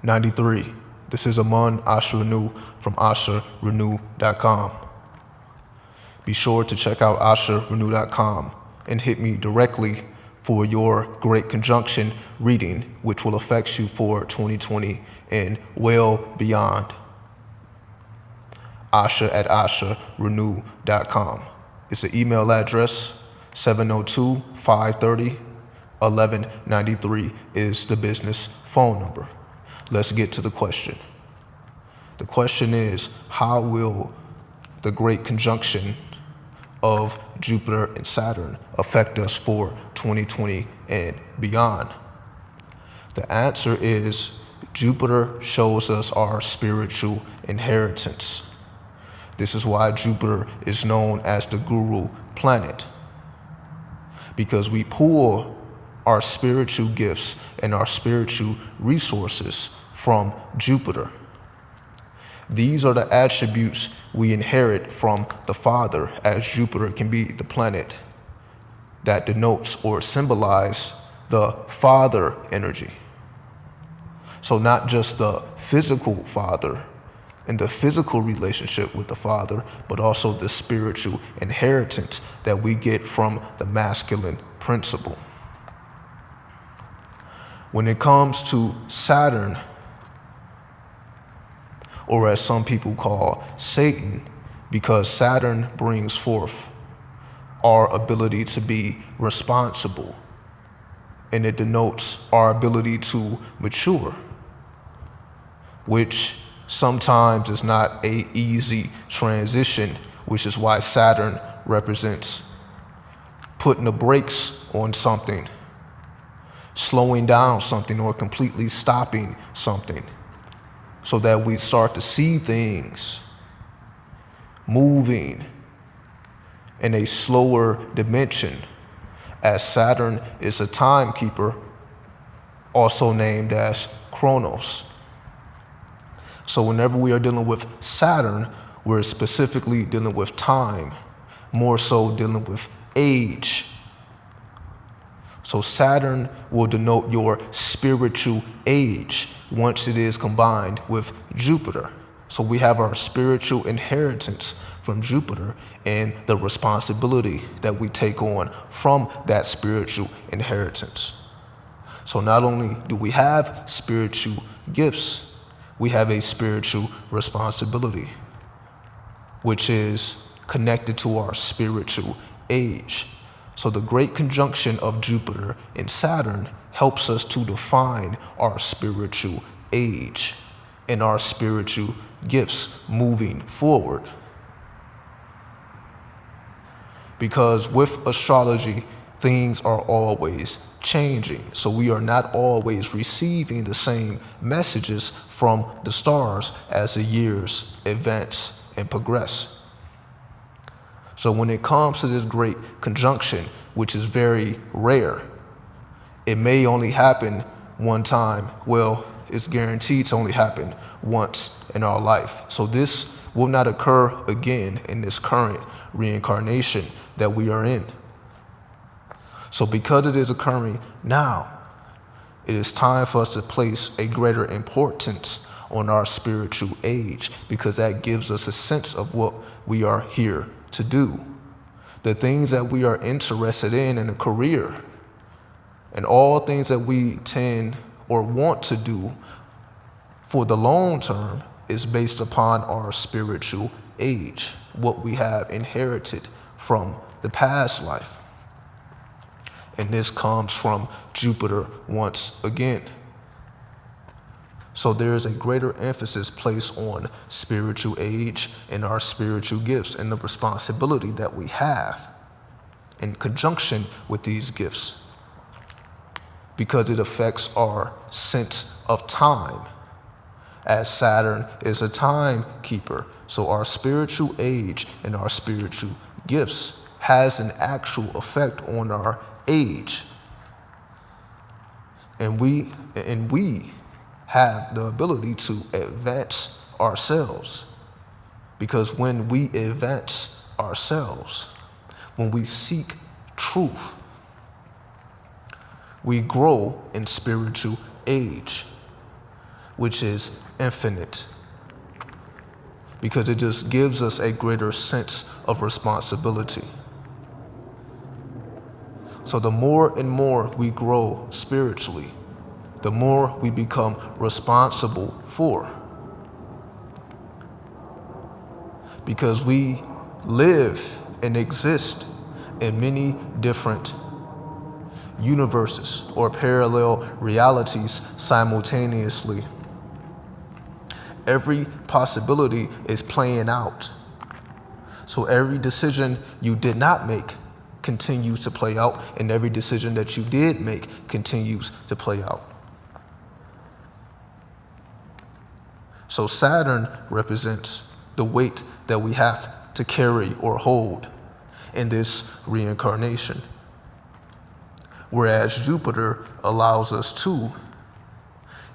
93. This is Aman Asha from asharenew.com. Be sure to check out asharenew.com and hit me directly for your Great Conjunction reading, which will affect you for 2020 and well beyond. Asha at asharenew.com. It's an email address. 702-530-1193 is the business phone number. Let's get to the question. The question is, how will the Great Conjunction of Jupiter and Saturn affect us for 2020 and beyond? The answer is, Jupiter shows us our spiritual inheritance. This is why Jupiter is known as the Guru planet, because we pull our spiritual gifts and our spiritual resources from Jupiter. These are the attributes we inherit from the Father, as Jupiter can be the planet that denotes or symbolizes the Father energy. So not just the physical Father and the physical relationship with the Father, but also the spiritual inheritance that we get from the masculine principle. When it comes to Saturn, or as some people call Satan, because Saturn brings forth our ability to be responsible, and it denotes our ability to mature, which sometimes is not an easy transition, which is why Saturn represents putting the brakes on something, slowing down something, or completely stopping something, so that we start to see things moving in a slower dimension, as Saturn is a timekeeper, also named as Chronos. So whenever we are dealing with Saturn, we're specifically dealing with time, more so dealing with age. So Saturn will denote your spiritual age once it is combined with Jupiter. So we have our spiritual inheritance from Jupiter and the responsibility that we take on from that spiritual inheritance. So not only do we have spiritual gifts, we have a spiritual responsibility, which is connected to our spiritual age. So the Great Conjunction of Jupiter and Saturn helps us to define our spiritual age and our spiritual gifts moving forward. Because with astrology, things are always changing. So we are not always receiving the same messages from the stars as the years advance and progress. So when it comes to this Great Conjunction, which is very rare, it may only happen one time. Well, it's guaranteed to only happen once in our life. So this will not occur again in this current reincarnation that we are in. So because it is occurring now, it is time for us to place a greater importance on our spiritual age, because that gives us a sense of what we are here to do. The things that we are interested in a career, and all things that we tend or want to do for the long term, is based upon our spiritual age, what we have inherited from the past life. And this comes from Jupiter once again. So there is a greater emphasis placed on spiritual age and our spiritual gifts and the responsibility that we have in conjunction with these gifts, because it affects our sense of time, as Saturn is a timekeeper. So our spiritual age and our spiritual gifts has an actual effect on our age. And we have the ability to advance ourselves, because when we advance ourselves, when we seek truth, we grow in spiritual age. which is infinite, because it just gives us a greater sense of responsibility. So the more and more we grow spiritually, the more we become responsible for. Because we live and exist in many different universes or parallel realities simultaneously. Every possibility is playing out. So every decision you did not make continues to play out, and every decision that you did make continues to play out. So Saturn represents the weight that we have to carry or hold in this reincarnation, whereas Jupiter allows us to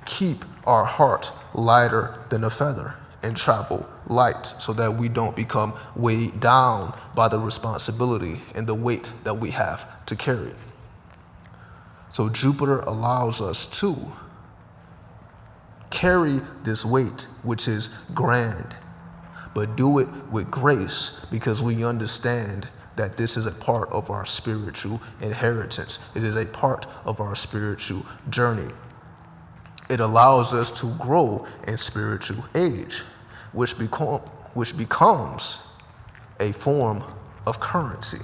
keep our heart lighter than a feather and travel light so that we don't become weighed down by the responsibility and the weight that we have to carry. So Jupiter allows us to carry this weight, which is grand, but do it with grace, because we understand that this is a part of our spiritual inheritance. It is a part of our spiritual journey. It allows us to grow in spiritual age, which becomes a form of currency.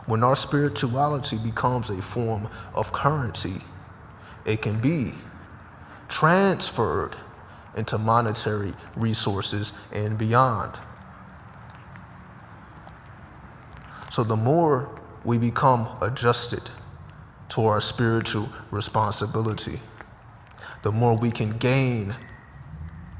When our spirituality becomes a form of currency, it can be transferred into monetary resources and beyond. So the more we become adjusted to our spiritual responsibility, the more we can gain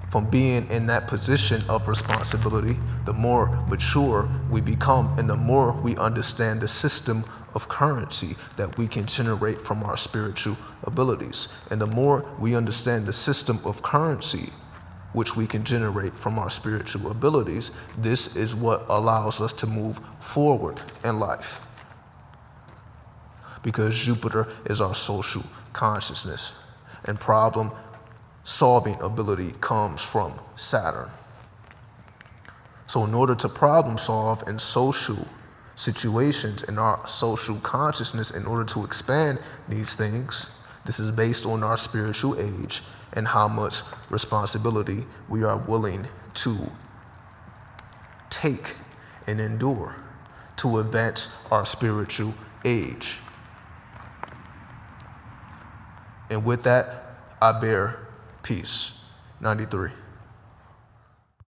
from being in that position of responsibility, the more mature we become, and the more we understand the system of currency that we can generate from our spiritual abilities. And the more we understand the system of currency which we can generate from our spiritual abilities, this is what allows us to move forward in life. Because Jupiter is our social consciousness, and problem solving ability comes from Saturn. So in order to problem solve in social situations in our social consciousness, in order to expand these things, this is based on our spiritual age and how much responsibility we are willing to take and endure to advance our spiritual age. And with that, I bear peace. 93.